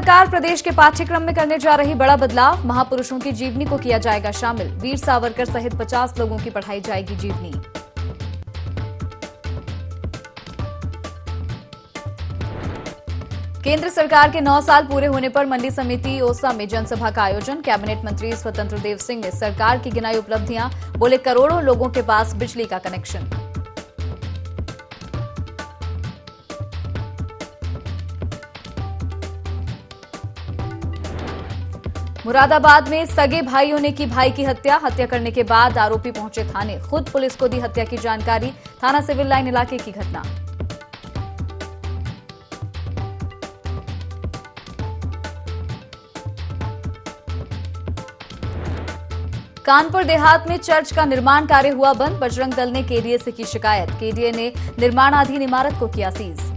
सरकार प्रदेश के पाठ्यक्रम में करने जा रही बड़ा बदलाव। महापुरुषों की जीवनी को किया जाएगा शामिल। वीर सावरकर सहित 50 लोगों की पढ़ाई जाएगी जीवनी। केंद्र सरकार के 9 साल पूरे होने पर मंडी समिति ओसा में जनसभा का आयोजन। कैबिनेट मंत्री स्वतंत्र देव सिंह ने सरकार की गिनाई उपलब्धियां। बोले करोड़ों लोगों के पास बिजली का कनेक्शन। मुरादाबाद में सगे भाइयों ने की भाई की हत्या। हत्या करने के बाद आरोपी पहुंचे थाने। खुद पुलिस को दी हत्या की जानकारी। थाना सिविल लाइन इलाके की घटना। कानपुर देहात में चर्च का निर्माण कार्य हुआ बंद। बजरंग दल ने केडीए से की शिकायत। केडीए ने निर्माणाधीन इमारत को किया सीज।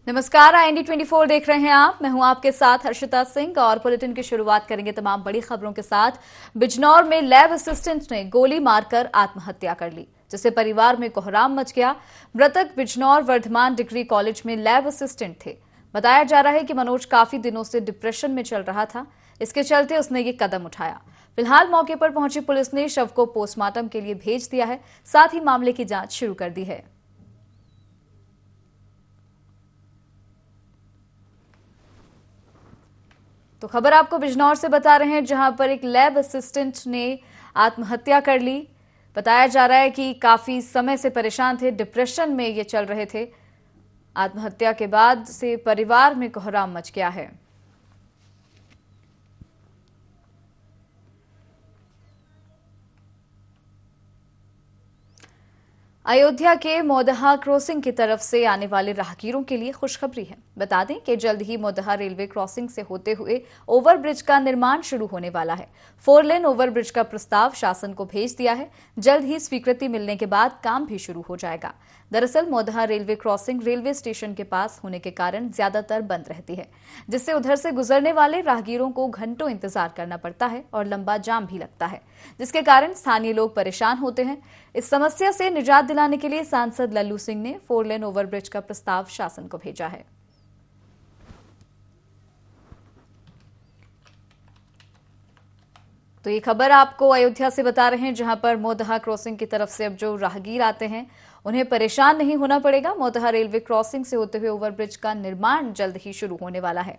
नमस्कार, IND 24 देख रहे हैं आप। मैं हूं आपके साथ हर्षिता सिंह और बुलेटिन की शुरुआत करेंगे तमाम बड़ी खबरों के साथ। बिजनौर में लैब असिस्टेंट ने गोली मारकर आत्महत्या कर ली, जिससे परिवार में कोहराम मच गया। मृतक बिजनौर वर्धमान डिग्री कॉलेज में लैब असिस्टेंट थे। बताया जा रहा है कि मनोज काफी दिनों से डिप्रेशन में चल रहा था। इसके चलते उसने ये कदम उठाया। फिलहाल मौके पर पहुंची पुलिस ने शव को पोस्टमार्टम के लिए भेज दिया है। साथ ही मामले की जांच शुरू कर दी है। तो खबर आपको बिजनौर से बता रहे हैं, जहां पर एक लैब असिस्टेंट ने आत्महत्या कर ली। बताया जा रहा है कि काफी समय से परेशान थे, डिप्रेशन में ये चल रहे थे। आत्महत्या के बाद से परिवार में कोहराम मच गया है। अयोध्या के मोदहा क्रॉसिंग की तरफ से आने वाले राहगीरों के लिए खुशखबरी है। बता दें कि जल्द ही मोदहा रेलवे क्रॉसिंग से होते हुए ओवरब्रिज का निर्माण शुरू होने वाला है। 4 लेन ओवरब्रिज का प्रस्ताव शासन को भेज दिया है। जल्द ही स्वीकृति मिलने के बाद काम भी शुरू हो जाएगा। दरअसल Maudaha railway crossing railway station के पास होने के कारण ज्यादातर बंद रहती है, जिससे उधर से गुजरने वाले राहगीरों को घंटों इंतजार करना पड़ता है और लंबा जाम भी लगता है, जिसके कारण स्थानीय लोग परेशान होते हैं। इस समस्या से निजात दिलाने के लिए सांसद लल्लू सिंह ने 4 लेन ओवरब्रिज का प्रस्ताव शासन को भेजा है। तो ये खबर आपको अयोध्या से बता रहे हैं, जहां पर मोदहा क्रॉसिंग की तरफ से अब जो राहगीर आते हैं उन्हें परेशान नहीं होना पड़ेगा। मोदहा रेलवे क्रॉसिंग से होते हुए ओवरब्रिज का निर्माण जल्द ही शुरू होने वाला है।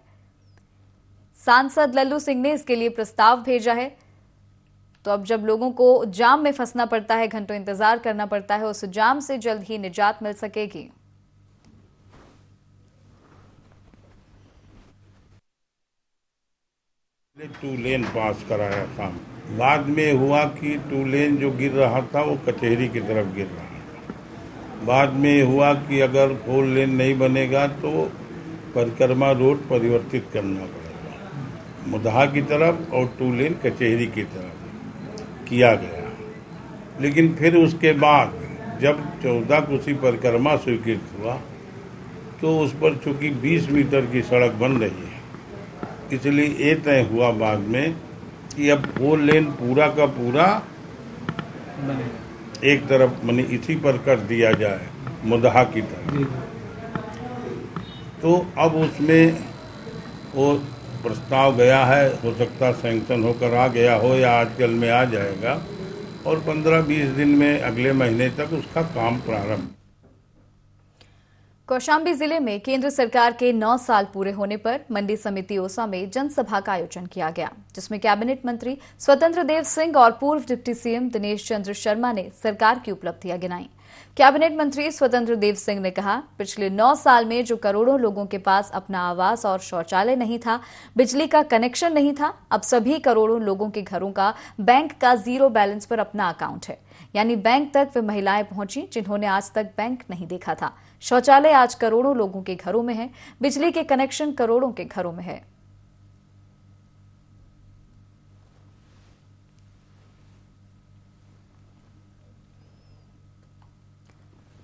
सांसद लल्लू सिंह ने इसके लिए प्रस्ताव भेजा है। तो अब जब लोगों को जाम में फंसना पड़ता है, घंटों इंतजार करना पड़ता है, उस जाम से जल्द ही निजात मिल सकेगी। टू लेन पास कराया काम, बाद में हुआ कि 2 लेन जो गिर रहा था वो कचहरी की तरफ गिर रहा था। बाद में हुआ कि अगर 4 लेन नहीं बनेगा तो परिक्रमा रोड परिवर्तित करना पड़ेगा, मुदहा की तरफ और 2 लेन कचहरी की तरफ किया गया। लेकिन फिर उसके बाद जब 14 कोसी परिक्रमा स्वीकृत हुआ तो उस पर चूंकि 20 मीटर की सड़क बन रही है, इसलिए ये तय हुआ बाद में कि अब 4 लेन पूरा का पूरा एक तरफ माने इसी पर कर दिया जाए, मुदहा की तरफ। तो अब उसमें वो प्रस्ताव गया है, हो सकता सैंक्शन होकर आ गया हो या आजकल में आ जाएगा, और 15-20 दिन में अगले महीने तक उसका काम प्रारंभ। कौशाम्बी जिले में केंद्र सरकार के 9 साल पूरे होने पर मंडी समिति ओसा में जनसभा का आयोजन किया गया, जिसमें कैबिनेट मंत्री स्वतंत्र देव सिंह और पूर्व डिप्टी सीएम दिनेश चंद्र शर्मा ने सरकार की उपलब्धियां गिनाई। कैबिनेट मंत्री स्वतंत्र देव सिंह ने कहा, पिछले 9 साल में जो करोड़ों लोगों के पास अपना आवास और शौचालय नहीं था, बिजली का कनेक्शन नहीं था, अब सभी करोड़ों लोगों के घरों का बैंक का 0 बैलेंस पर अपना अकाउंट है। यानी बैंक तक वे महिलाएं पहुंची जिन्होंने आज तक बैंक नहीं देखा था। शौचालय आज करोड़ों लोगों के घरों में है। बिजली के कनेक्शन करोड़ों के घरों में है।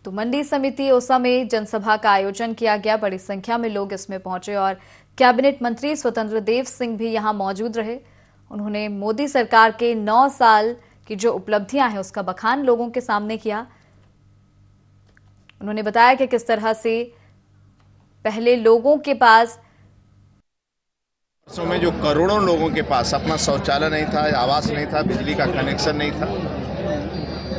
तो मंडी समिति ओसा में जनसभा का आयोजन किया गया। बड़ी संख्या में लोग इसमें पहुंचे और कैबिनेट मंत्री स्वतंत्र देव सिंह भी यहां मौजूद रहे। उन्होंने मोदी सरकार के 9 साल की जो उपलब्धियां हैं उसका बखान लोगों के सामने किया। उन्होंने बताया कि किस तरह से पहले लोगों के पास में जो करोड़ों लोगों के पास अपना शौचालय नहीं था, आवास नहीं था, बिजली का कनेक्शन नहीं था,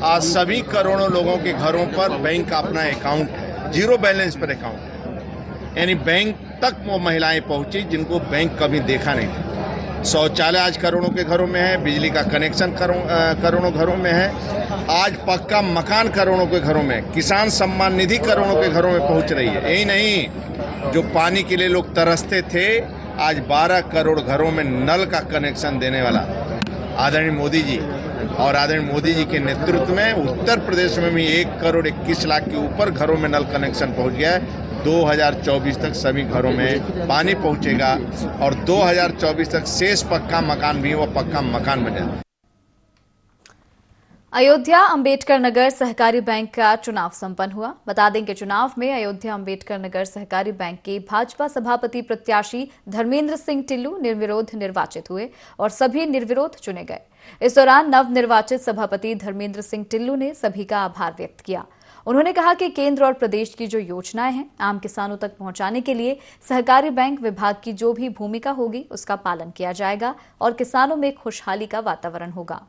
आज सभी करोड़ों लोगों के घरों पर बैंक का अपना अकाउंट है, जीरो बैलेंस पर अकाउंट है। यानी बैंक तक वो महिलाएं पहुंची जिनको बैंक कभी देखा नहीं था। शौचालय आज करोड़ों के घरों में है, बिजली का कनेक्शन करोड़ों घरों में है, आज पक्का मकान करोड़ों के घरों में, किसान सम्मान निधि करोड़ों के घरों में पहुंच रही है। यही नहीं, जो पानी के लिए लोग तरसते थे, आज 12 करोड़ घरों में नल का कनेक्शन देने वाला आदरणीय मोदी जी और आदरणीय मोदी जी के नेतृत्व में उत्तर प्रदेश में भी 1 करोड़ 21 लाख के ऊपर घरों में नल कनेक्शन पहुंच गया है। 2024 तक सभी घरों में पानी पहुंचेगा और 2024 तक शेष पक्का मकान भी वो पक्का मकान बन जाएगा। अयोध्या अंबेडकर नगर सहकारी बैंक का चुनाव संपन्न हुआ। बता दें कि चुनाव में अयोध्या अंबेडकर नगर सहकारी बैंक के भाजपा सभापति प्रत्याशी धर्मेंद्र सिंह टिल्लू निर्विरोध निर्वाचित हुए और सभी निर्विरोध चुने गए। इस दौरान नवनिर्वाचित सभापति धर्मेंद्र सिंह टिल्लू ने सभी का आभार व्यक्त किया। उन्होंने कहा कि केंद्र और प्रदेश की जो योजनाएं हैं आम किसानों तक पहुंचाने के लिए सहकारी बैंक विभाग की जो भी भूमिका होगी उसका पालन किया जाएगा और किसानों में खुशहाली का वातावरण होगा।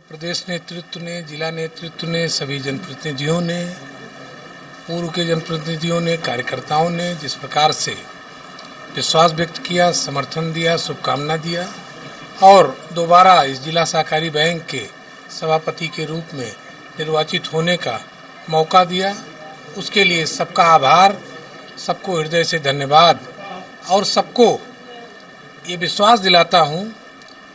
प्रदेश नेतृत्व ने, जिला नेतृत्व ने, सभी जनप्रतिनिधियों ने, पूर्व के जनप्रतिनिधियों ने, कार्यकर्ताओं ने जिस प्रकार से विश्वास व्यक्त किया, समर्थन दिया, शुभकामना दिया और दोबारा इस जिला सहकारी बैंक के सभापति के रूप में निर्वाचित होने का मौका दिया, उसके लिए सबका आभार, सबको हृदय से धन्यवाद और सबको ये विश्वास दिलाता हूँ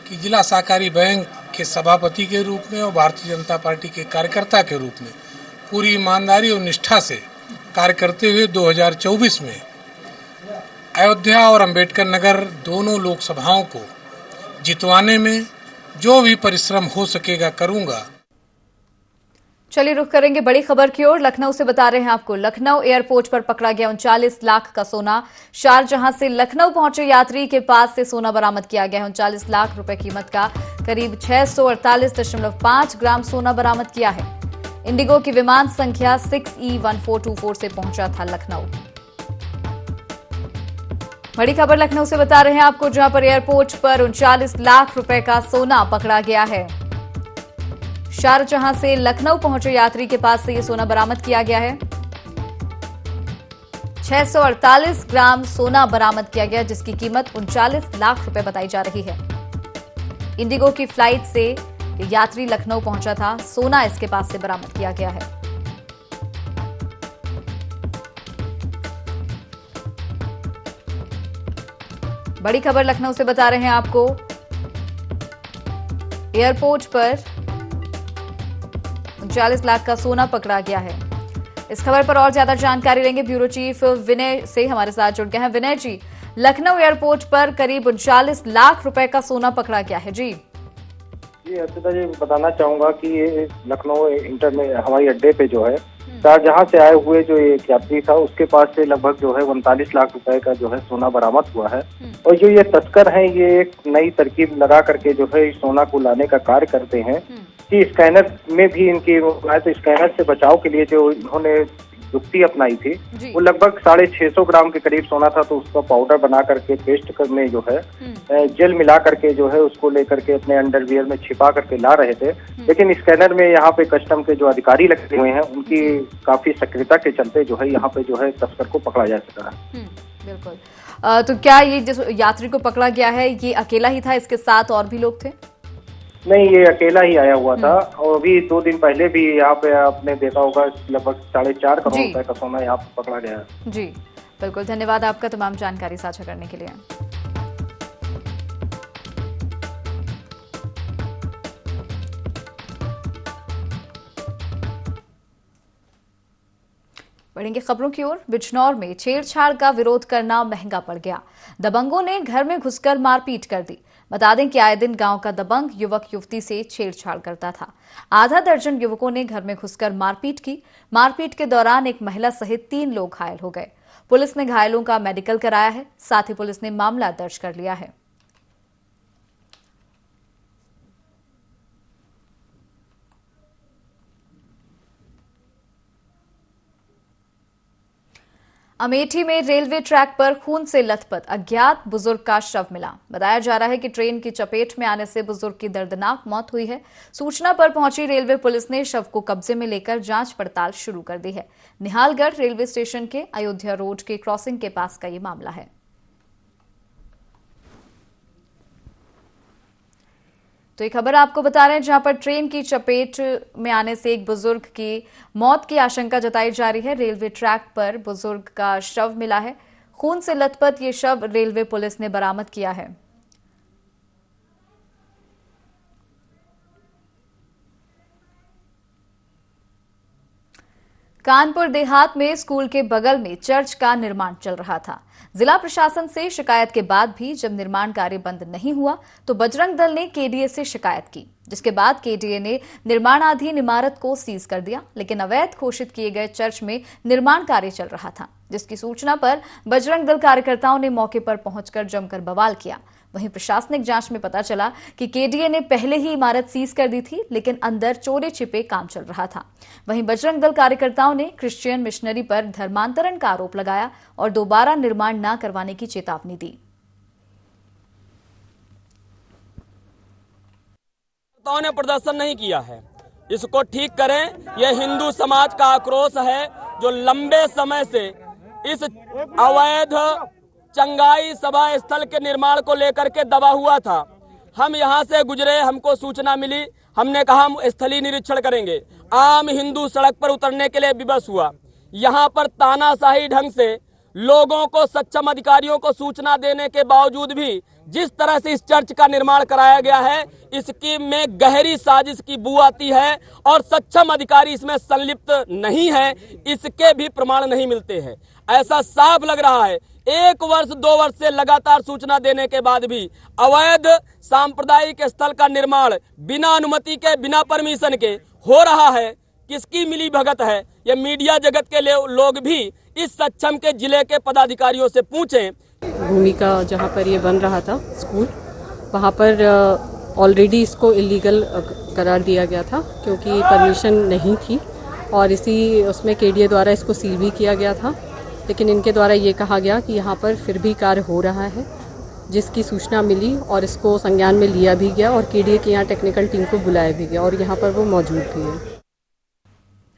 कि जिला सहकारी बैंक के सभापति के रूप में और भारतीय जनता पार्टी के कार्यकर्ता के रूप में पूरी ईमानदारी और निष्ठा से कार्य करते हुए 2024 में अयोध्या और अंबेडकर नगर दोनों लोकसभाओं को जितवाने में जो भी परिश्रम हो सकेगा करूंगा। चलिए रुख करेंगे बड़ी खबर की ओर। लखनऊ से बता रहे हैं आपको, लखनऊ एयरपोर्ट पर पकड़ा गया 39 लाख का सोना। शारजहां से लखनऊ पहुंचे यात्री के पास से सोना बरामद किया गया है। 39 लाख रुपए कीमत का करीब 648.5 ग्राम सोना बरामद किया है। इंडिगो की विमान संख्या 6E1424 से पहुंचा था लखनऊ। बड़ी खबर लखनऊ से बता रहे हैं आपको, जहां पर एयरपोर्ट पर 39 लाख रुपए का सोना पकड़ा गया है। शारजहां से लखनऊ पहुंचे यात्री के पास से ये सोना बरामद किया गया है। 648 ग्राम सोना बरामद किया गया, जिसकी कीमत 39 लाख रुपए बताई जा रही है। इंडिगो की फ्लाइट से यात्री लखनऊ पहुंचा था। सोना इसके पास से बरामद किया गया है। बड़ी खबर लखनऊ से बता रहे हैं आपको, एयरपोर्ट पर 39 लाख का सोना पकड़ा गया है। इस खबर पर और ज्यादा जानकारी लेंगे। ब्यूरो चीफ विनय से हमारे साथ जुड़ गए हैं। विनय जी, लखनऊ एयरपोर्ट पर करीब 39 लाख रुपए का सोना पकड़ा गया है। जी अर्पिता जी, बताना चाहूंगा कि ये लखनऊ हवाई अड्डे पे जो है शारजहां से आए हुए जो एक यात्री था उसके पास से लगभग जो है 39 लाख रुपए का जो है सोना बरामद हुआ है। और जो ये तस्कर हैं ये एक नई तरकीब लगा करके जो है इस सोना को लाने का कार्य करते हैं कि स्कैनर में भी इनकी तो स्कैनर से बचाव के लिए जो इन्होंने युक्ति अपनाई थी वो लगभग 650 ग्राम के करीब सोना था, तो उसका पाउडर बना करके पेस्ट में जो है जेल मिला करके जो है उसको लेकर के अपने अंडरवियर में छिपा करके ला रहे थे। लेकिन स्कैनर में यहाँ पे कस्टम के जो अधिकारी लगे हुए हैं उनकी काफी सक्रियता के चलते जो है यहाँ पे जो है तस्कर को पकड़ा जा सका है। बिल्कुल। तो क्या ये जिस यात्री को पकड़ा गया है ये अकेला ही था, इसके साथ और भी लोग थे? नहीं, ये अकेला ही आया हुआ था। और अभी 2 दिन पहले भी यहाँ पे आपने देखा होगा लगभग 4.5 करोड़ रुपए का सोना यहाँ पे पकड़ा गया है। जी बिल्कुल, धन्यवाद आपका तमाम जानकारी साझा करने के लिए। बढ़ेंगे खबरों की ओर। बिजनौर में छेड़छाड़ का विरोध करना महंगा पड़ गया। दबंगों ने घर में घुसकर मारपीट कर दी। बता दें कि आए दिन गांव का दबंग युवक युवती से छेड़छाड़ करता था। आधा दर्जन युवकों ने घर में घुसकर मारपीट की। मारपीट के दौरान एक महिला सहित 3 लोग घायल हो गए। पुलिस ने घायलों का मेडिकल कराया है। साथ ही पुलिस ने मामला दर्ज कर लिया है। अमेठी में रेलवे ट्रैक पर खून से लथपथ अज्ञात बुजुर्ग का शव मिला। बताया जा रहा है कि ट्रेन की चपेट में आने से बुजुर्ग की दर्दनाक मौत हुई है। सूचना पर पहुंची रेलवे पुलिस ने शव को कब्जे में लेकर जांच पड़ताल शुरू कर दी है। निहालगढ़ रेलवे स्टेशन के अयोध्या रोड के क्रॉसिंग के पास का ये मामला है। तो एक खबर आपको बता रहे हैं, जहां पर ट्रेन की चपेट में आने से एक बुजुर्ग की मौत की आशंका जताई जा रही है। रेलवे ट्रैक पर बुजुर्ग का शव मिला है। खून से लथपथ ये शव रेलवे पुलिस ने बरामद किया है। कानपुर देहात में स्कूल के बगल में चर्च का निर्माण चल रहा था। जिला प्रशासन से शिकायत के बाद भी जब निर्माण कार्य बंद नहीं हुआ तो बजरंग दल ने केडीए से शिकायत की, जिसके बाद केडीए ने निर्माणाधीन इमारत को सीज कर दिया। लेकिन अवैध घोषित किए गए चर्च में निर्माण कार्य चल रहा था, जिसकी सूचना पर बजरंग दल कार्यकर्ताओं ने मौके पर पहुंचकर जमकर बवाल किया। वहीं प्रशासनिक जांच में पता चला कि केडीए ने पहले ही इमारत सीज कर दी थी, लेकिन अंदर चोरी छिपे काम चल रहा था। वहीं बजरंग दल कार्यकर्ताओं ने क्रिश्चियन मिशनरी पर धर्मांतरण का आरोप लगाया और दोबारा निर्माण न करवाने की चेतावनी दी। ने प्रदर्शन नहीं किया है, इसको ठीक करें। यह हिंदू समाज का आक्रोश है जो लंबे समय से इस अवैध चंगाई सभा स्थल के निर्माण को लेकर के दबा हुआ था। हम यहां से गुजरे, हमको सूचना मिली, हमने कहा हम स्थलीय निरीक्षण करेंगे। आम हिंदू सड़क पर उतरने के लिए विवश हुआ। यहां पर तानाशाही ढंग से लोगों को, सक्षम अधिकारियों को सूचना देने के बावजूद भी जिस तरह से इस चर्च का निर्माण कराया गया है, इसकी में गहरी साजिश की बू आती है और सक्षम अधिकारी इसमें संलिप्त नहीं है, इसके भी प्रमाण नहीं मिलते हैं। ऐसा साफ लग रहा है 1 वर्ष 2 वर्ष से लगातार सूचना देने के बाद भी अवैध सांप्रदायिक स्थल का निर्माण बिना अनुमति के, बिना परमिशन के हो रहा है। किसकी मिली भगत है? ये मीडिया जगत के लोग भी इस सक्षम के जिले के पदाधिकारियों से पूछें। भूमि का जहाँ पर ये बन रहा था स्कूल, वहाँ पर ऑलरेडी इसको इलीगल करार दिया गया था क्योंकि परमिशन नहीं थी और इसी उसमें केडीए द्वारा इसको सील भी किया गया था। लेकिन इनके द्वारा ये कहा गया कि यहाँ पर फिर भी कार्य हो रहा है, जिसकी सूचना मिली और इसको संज्ञान में लिया भी गया और केडीए की यहाँ टेक्निकल टीम को बुलाया भी गया और यहाँ पर वो मौजूद भी है।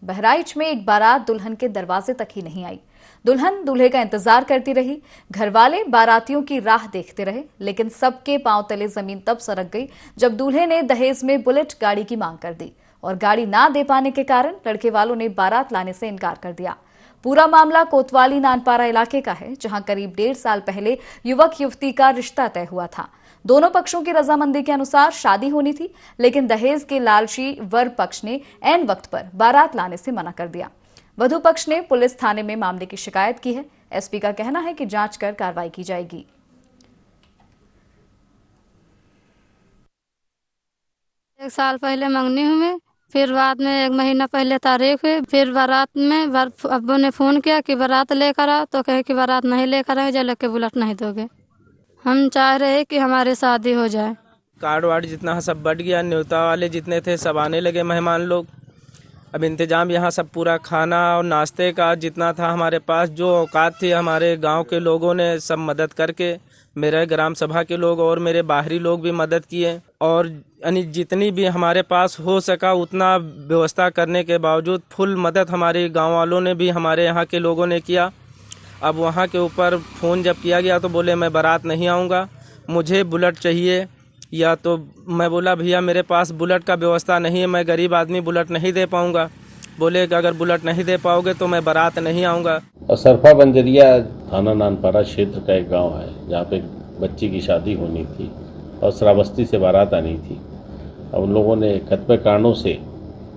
बहराइच में एक बारात दुल्हन के दरवाजे तक ही नहीं आई। दुल्हन दूल्हे का इंतजार करती रही। घरवाले बारातियों की राह देखते रहे, लेकिन सबके पांव तले जमीन तब सरक गई जब दूल्हे ने दहेज में बुलेट गाड़ी की मांग कर दी और गाड़ी ना दे पाने के कारण लड़के वालों ने बारात लाने से इनकार कर दिया। पूरा मामला कोतवाली नानपारा इलाके का है, जहां करीब 1.5 साल पहले युवक युवती का रिश्ता तय हुआ था। दोनों पक्षों की रजामंदी के अनुसार शादी होनी थी, लेकिन दहेज के लालची वर पक्ष ने ऐन वक्त पर बारात लाने से मना कर दिया। वधु पक्ष ने पुलिस थाने में मामले की शिकायत की है। एसपी का कहना है कि जांच कर कार्रवाई की जाएगी। एक साल पहले मंगनी हुई, फिर बाद में 1 महीना पहले तारीख हुई। फिर बारात में अब्बू ने फोन किया कि बारात लेकर आओ, तो कहे कि बारात नहीं लेकर आए, जब के बुलेट नहीं दोगे। हम चाह रहे कि हमारी शादी हो जाए। कार्ड वार्ड जितना सब बढ़ गया, न्योता वाले जितने थे सब आने लगे मेहमान लोग। अब इंतजाम यहाँ सब पूरा खाना और नाश्ते का जितना था हमारे पास, जो औकात थी हमारे गांव के लोगों ने सब मदद करके, मेरे ग्राम सभा के लोग और मेरे बाहरी लोग भी मदद किए और यानी जितनी भी हमारे पास हो सका उतना व्यवस्था करने के बावजूद फुल मदद हमारे गांव वालों ने भी, हमारे यहाँ के लोगों ने किया। अब वहाँ के ऊपर फ़ोन जब किया गया तो बोले मैं बारात नहीं आऊँगा, मुझे बुलेट चाहिए। या तो मैं बोला भैया मेरे पास बुलेट का व्यवस्था नहीं है, मैं गरीब आदमी बुलेट नहीं दे पाऊँगा। बोले कि अगर बुलेट नहीं दे पाओगे तो मैं बारात नहीं आऊँगा। सरफा बंजरिया थाना नानपारा क्षेत्र का एक गांव है जहाँ पे बच्ची की शादी होनी थी और श्रावस्ती से बारात आनी थी। अब उन लोगों ने कतिपय कारणों से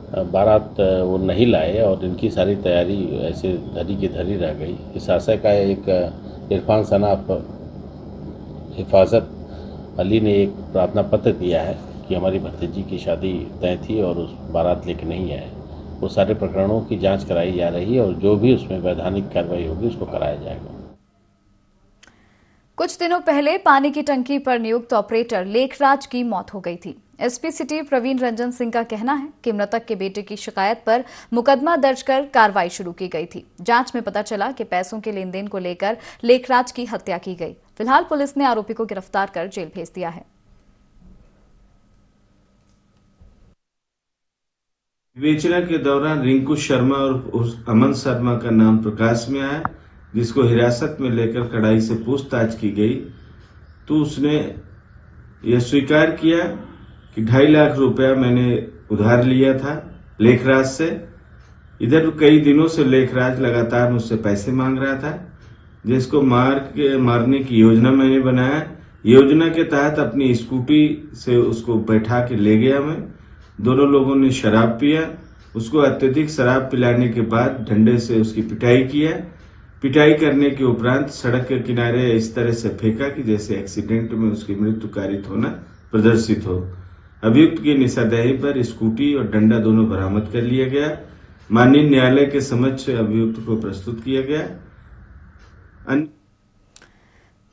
बारात वो नहीं लाए और इनकी सारी तैयारी ऐसे धरी की धरी रह गई। इस आशय का एक इरफान सनाफ हिफाजत अली ने एक प्रार्थना पत्र दिया है कि हमारी भतीजी की शादी तय थी और उस बारात लेके नहीं आए। वो सारे प्रकरणों की जांच कराई जा रही है और जो भी उसमें वैधानिक कार्रवाई होगी उसको कराया जाएगा। कुछ दिनों पहले पानी की टंकी पर नियुक्त ऑपरेटर लेखराज की मौत हो गई थी। एसपी सिटी प्रवीण रंजन सिंह का कहना है कि मृतक के बेटे की शिकायत पर मुकदमा दर्ज कर कार्रवाई शुरू की गई थी। जांच में पता चला कि पैसों के लेन देन को लेकर लेखराज की हत्या की गई। फिलहाल पुलिस ने आरोपी को गिरफ्तार कर जेल भेज दिया है। विवेचना के दौरान रिंकू शर्मा और अमन शर्मा का नाम प्रकाश में आया, जिसको हिरासत में लेकर कड़ाई से पूछताछ की गई तो उसने यह स्वीकार किया कि 2.5 लाख रुपया मैंने उधार लिया था लेखराज से। इधर कई दिनों से लेखराज लगातार मुझसे पैसे मांग रहा था, जिसको मारने की योजना मैंने बनाया। योजना के तहत अपनी स्कूटी से उसको बैठा के ले गया मैं। दोनों लोगों ने शराब पिया। उसको अत्यधिक शराब पिलाने के बाद डंडे से उसकी पिटाई किया। पिटाई करने के उपरांत सड़क के किनारे इस तरह से फेंका कि जैसे एक्सीडेंट में उसकी मृत्यु कारित होना प्रदर्शित हो। अभियुक्त की निशानदेही पर स्कूटी और डंडा दोनों बरामद कर लिया गया। माननीय न्यायालय के समक्ष अभियुक्त को प्रस्तुत किया गया।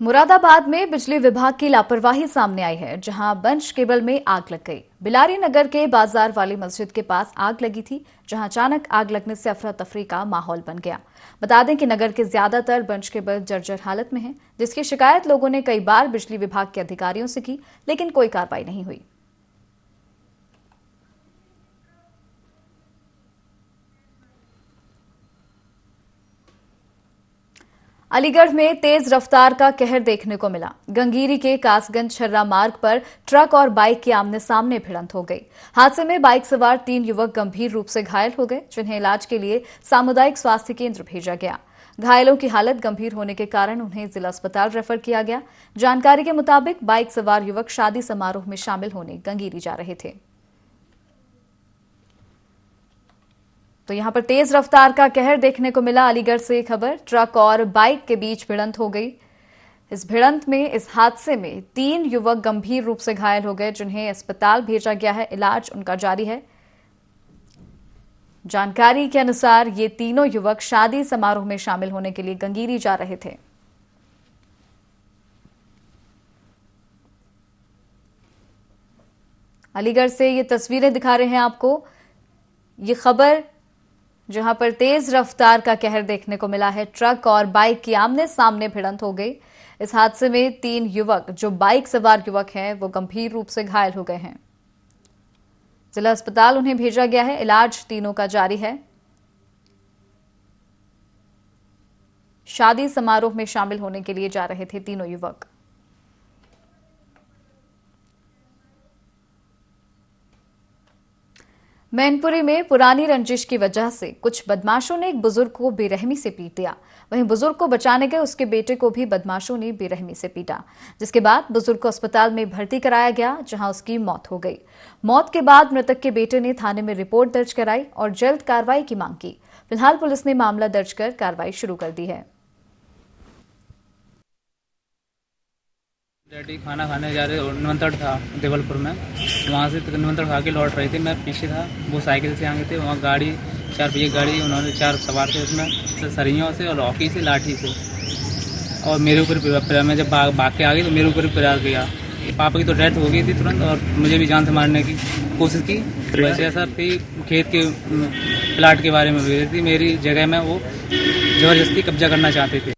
मुरादाबाद में बिजली विभाग की लापरवाही सामने आई है, जहां बंश केबल में आग लग गई। बिलारी नगर के बाजार वाली मस्जिद के पास आग लगी थी, जहां अचानक आग लगने से अफरा तफरी का माहौल बन गया। बता दें कि नगर के ज्यादातर बंश केबल जर्जर हालत में हैं, जिसकी शिकायत लोगों ने कई बार बिजली विभाग के अधिकारियों से की, लेकिन कोई कार्रवाई नहीं हुई। अलीगढ़ में तेज रफ्तार का कहर देखने को मिला। गंगीरी के कासगंज छर्रा मार्ग पर ट्रक और बाइक की आमने सामने भिड़ंत हो गई। हादसे में बाइक सवार 3 युवक गंभीर रूप से घायल हो गए, जिन्हें इलाज के लिए सामुदायिक स्वास्थ्य केंद्र भेजा गया। घायलों की हालत गंभीर होने के कारण उन्हें जिला अस्पताल रेफर किया गया। जानकारी के मुताबिक बाइक सवार युवक शादी समारोह में शामिल होने गंगीरी जा रहे थे। तो यहां पर तेज रफ्तार का कहर देखने को मिला। अलीगढ़ से खबर, ट्रक और बाइक के बीच भिड़ंत हो गई। इस हादसे में 3 युवक गंभीर रूप से घायल हो गए, जिन्हें अस्पताल भेजा गया है। इलाज उनका जारी है। जानकारी के अनुसार ये तीनों युवक शादी समारोह में शामिल होने के लिए गंगीरी जा रहे थे। अलीगढ़ से ये तस्वीरें दिखा रहे हैं आपको। ये खबर जहां पर तेज रफ्तार का कहर देखने को मिला है। ट्रक और बाइक की आमने सामने भिड़ंत हो गई। इस हादसे में 3 युवक जो बाइक सवार युवक हैं वो गंभीर रूप से घायल हो गए हैं। जिला अस्पताल उन्हें भेजा गया है। इलाज तीनों का जारी है। शादी समारोह में शामिल होने के लिए जा रहे थे तीनों युवक। मैनपुरी में पुरानी रंजिश की वजह से कुछ बदमाशों ने एक बुजुर्ग को बेरहमी से पीट दिया। वहीं बुजुर्ग को बचाने गए उसके बेटे को भी बदमाशों ने बेरहमी से पीटा, जिसके बाद बुजुर्ग को अस्पताल में भर्ती कराया गया, जहां उसकी मौत हो गई। मौत के बाद मृतक के बेटे ने थाने में रिपोर्ट दर्ज कराई और जल्द कार्रवाई की मांग की। फिलहाल पुलिस ने मामला दर्ज कर कार्रवाई शुरू कर दी है। डैडी खाना खाने जा रहे, निमंत्रण था देवलपुर में, वहाँ से निमंत्रण खा के लौट रहे थे। मैं पीछे था, वो साइकिल से आगे थे। वहाँ गाड़ी 4 पहिए गाड़ी, उन्होंने 4 सवार थे, उसमें सरियों से और लौकी से लाठी से और मेरे ऊपर मैं जब भाग के आ गई तो मेरे ऊपर प्रयास किया। पापा की तो डेथ हो गई थी तुरंत और मुझे भी जान से मारने की कोशिश की। वैसे ऐसा भी खेत के प्लाट के बारे में हुई थी, मेरी जगह में वो जबरदस्ती कब्जा करना चाहते थे।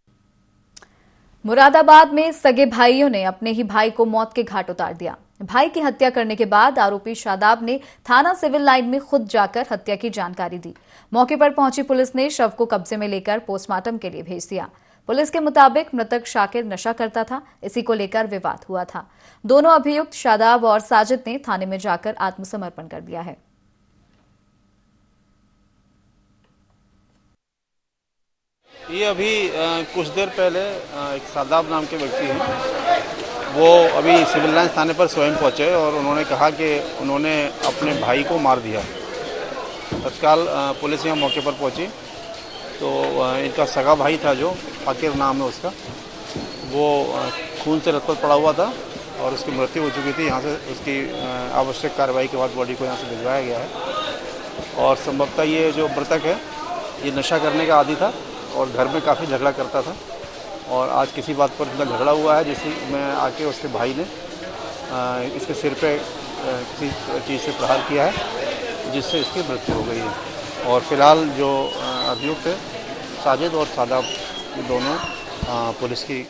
मुरादाबाद में सगे भाइयों ने अपने ही भाई को मौत के घाट उतार दिया। भाई की हत्या करने के बाद आरोपी शादाब ने थाना सिविल लाइन में खुद जाकर हत्या की जानकारी दी। मौके पर पहुंची पुलिस ने शव को कब्जे में लेकर पोस्टमार्टम के लिए भेज दिया। पुलिस के मुताबिक मृतक शाकिर नशा करता था, इसी को लेकर विवाद हुआ था। दोनों अभियुक्त शादाब और साजिद ने थाने में जाकर आत्मसमर्पण कर दिया है। ये अभी कुछ देर पहले एक शादाब नाम के व्यक्ति हैं, वो अभी सिविल लाइन थाने पर स्वयं पहुंचे और उन्होंने कहा कि उन्होंने अपने भाई को मार दिया। तत्काल पुलिस यहाँ मौके पर पहुंची तो इनका सगा भाई था, जो फाकिर नाम है उसका, वो खून से लथपथ पड़ा हुआ था और उसकी मृत्यु हो चुकी थी। यहाँ से उसकी आवश्यक कार्रवाई के बाद बॉडी को यहाँ से भिजवाया गया है। और संभवतः ये जो मृतक है ये नशा करने का आदी था और घर में काफ़ी झगड़ा करता था और आज किसी बात पर इतना झगड़ा हुआ है जिसमें आके उसके भाई ने इसके सिर पे किसी चीज़ से प्रहार किया है जिससे इसकी मृत्यु हो गई है। और फिलहाल जो अभियुक्त है साजिद और सादाब दोनों पुलिस की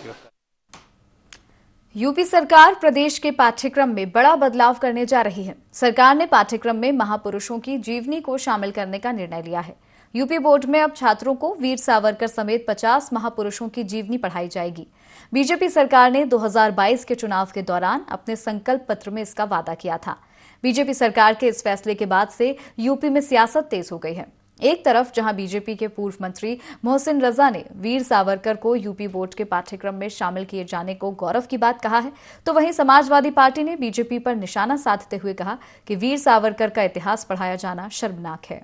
यूपी सरकार प्रदेश के पाठ्यक्रम में बड़ा बदलाव करने जा रही है। सरकार ने पाठ्यक्रम में महापुरुषों की जीवनी को शामिल करने का निर्णय लिया है। यूपी बोर्ड में अब छात्रों को वीर सावरकर समेत 50 महापुरुषों की जीवनी पढ़ाई जाएगी। बीजेपी सरकार ने 2022 के चुनाव के दौरान अपने संकल्प पत्र में इसका वादा किया था। बीजेपी सरकार के इस फैसले के बाद से यूपी में सियासत तेज हो गई है। एक तरफ जहां बीजेपी के पूर्व मंत्री मोहसिन रजा ने वीर सावरकर को यूपी बोर्ड के पाठ्यक्रम में शामिल किए जाने को गौरव की बात कहा है, तो वहीं समाजवादी पार्टी ने बीजेपी पर निशाना साधते हुए कहा कि वीर सावरकर का इतिहास पढ़ाया जाना शर्मनाक है।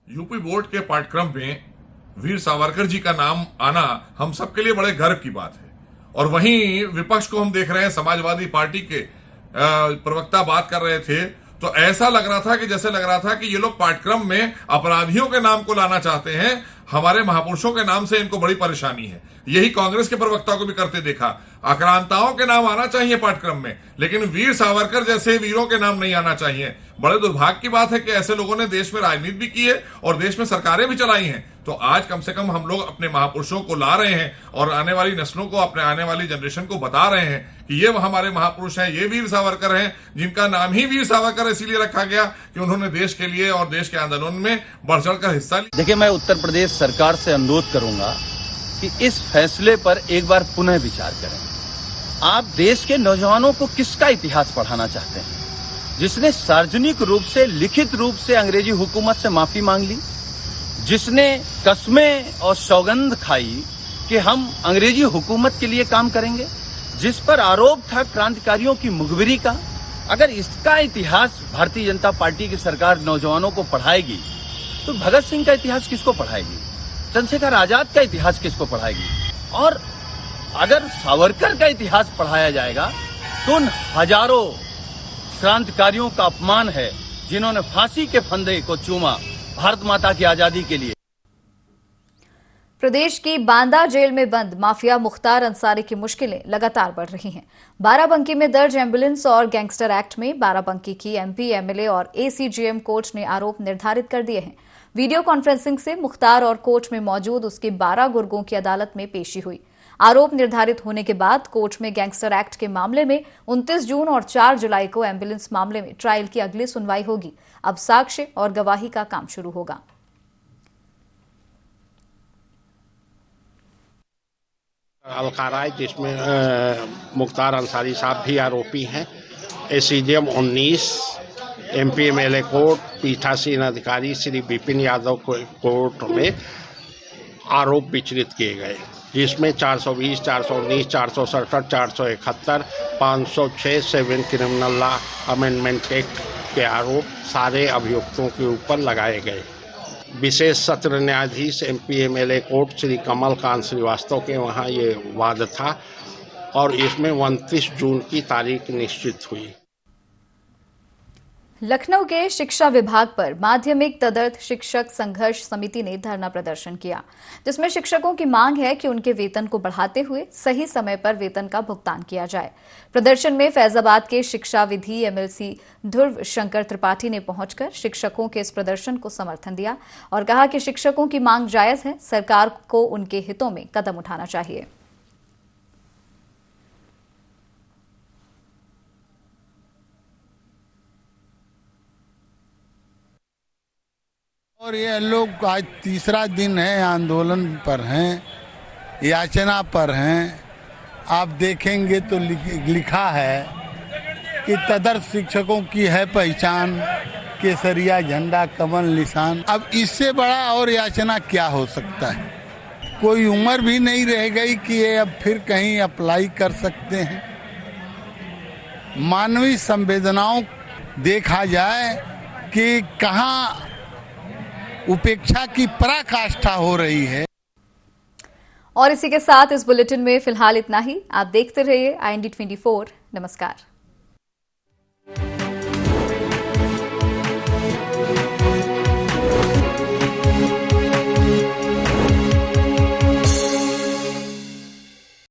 यूपी बोर्ड के पाठ्यक्रम में वीर सावरकर जी का नाम आना हम सबके लिए बड़े गर्व की बात है। और वहीं विपक्ष को हम देख रहे हैं, समाजवादी पार्टी के प्रवक्ता बात कर रहे थे तो ऐसा लग रहा था कि जैसे लग रहा था कि ये लोग पाठ्यक्रम में अपराधियों के नाम को लाना चाहते हैं, हमारे महापुरुषों के नाम से इनको बड़ी परेशानी है। यही कांग्रेस के प्रवक्ता को भी करते देखा। आक्रांताओं के नाम आना चाहिए पाठ्यक्रम में, लेकिन वीर सावरकर जैसे वीरों के नाम नहीं आना चाहिए। बड़े दुर्भाग्य की बात है कि ऐसे लोगों ने देश में राजनीति भी की है और देश में सरकारें भी चलाई हैं। तो आज कम से कम हम लोग अपने महापुरुषों को ला रहे हैं और आने वाली नस्लों को, अपने आने वाली जनरेशन को बता रहे हैं कि ये हमारे महापुरुष हैं, ये वीर सावरकर हैं, जिनका नाम ही वीर सावरकर इसीलिए रखा गया कि उन्होंने देश के लिए और देश के आंदोलन में बढ़ चढ़कर हिस्सा लिया। देखिए, मैं उत्तर प्रदेश सरकार से अनुरोध करूंगा कि इस फैसले पर एक बार पुनः विचार करें। आप देश के नौजवानों को किसका इतिहास पढ़ाना चाहते हैं? जिसने सार्वजनिक रूप से, लिखित रूप से अंग्रेजी हुकूमत से माफी मांग ली, जिसने कस्में और सौगंध खाई कि हम अंग्रेजी हुकूमत के लिए काम करेंगे, जिस पर आरोप था क्रांतिकारियों की मुखबिरी का। अगर इसका इतिहास भारतीय जनता पार्टी की सरकार नौजवानों को पढ़ाएगी तो भगत सिंह का इतिहास किसको पढ़ाएगी? चंद्रशेखर आजाद का इतिहास किसको पढ़ाएगी? और अगर सावरकर का इतिहास पढ़ाया जाएगा तो उन हजारों क्रांतिकारियों का अपमान है जिन्होंने फांसी के फंदे को चूमा भारत माता की आजादी के लिए। प्रदेश की बांदा जेल में बंद माफिया मुख्तार अंसारी की मुश्किलें लगातार बढ़ रही हैं। बाराबंकी में दर्ज एम्बुलेंस और गैंगस्टर एक्ट में बाराबंकी की एमपी, एमएलए और एसीजेएम कोर्ट ने आरोप निर्धारित कर दिए हैं। वीडियो कॉन्फ्रेंसिंग से मुख्तार और कोर्ट में मौजूद उसके 12 गुर्गों की अदालत में पेशी हुई। आरोप निर्धारित होने के बाद कोर्ट में गैंगस्टर एक्ट के मामले में 29 जून और 4 जुलाई को एम्बुलेंस मामले में ट्रायल की अगली सुनवाई होगी। अब साक्ष्य और गवाही का काम शुरू होगा। अलकाराय, जिसमें मुख्तार अंसारी साहब भी आरोपी हैं, एसीजेएम 19, एमपी, एमएलए कोर्ट, पीठासीन अधिकारी श्री विपिन यादव कोर्ट में आरोप विचलित किए गए, जिसमें 420, 419, 467, 471, 506 7 क्रिमिनल लॉ अमेंडमेंट एक्ट के आरोप सारे अभियुक्तों के ऊपर लगाए गए। विशेष सत्र न्यायाधीश MP, MLA court Shri Kamal Kant Srivastava के वहाँ ये वाद था और इसमें 29 जून की तारीख निश्चित हुई। लखनऊ के शिक्षा विभाग पर माध्यमिक तदर्थ शिक्षक संघर्ष समिति ने धरना प्रदर्शन किया, जिसमें शिक्षकों की मांग है कि उनके वेतन को बढ़ाते हुए सही समय पर वेतन का भुगतान किया जाए। प्रदर्शन में फैजाबाद के शिक्षा विधि एमएलसी ध्रुव शंकर त्रिपाठी ने पहुंचकर शिक्षकों के इस प्रदर्शन को समर्थन दिया और कहा कि शिक्षकों की मांग जायज है, सरकार को उनके हितों में कदम उठाना चाहिए। और ये लोग आज तीसरा दिन है आंदोलन पर हैं, याचना पर हैं। आप देखेंगे तो लिखा है कि तदर्थ शिक्षकों की है पहचान, केसरिया झंडा कमल निशान। अब इससे बड़ा और याचना क्या हो सकता है? कोई उम्र भी नहीं रह गई कि ये अब फिर कहीं अप्लाई कर सकते हैं। मानवीय संवेदनाओं देखा जाए कि कहाँ उपेक्षा की पराकाष्ठा हो रही है। और इसी के साथ इस बुलेटिन में फिलहाल इतना ही। आप देखते रहिए IND 24। नमस्कार।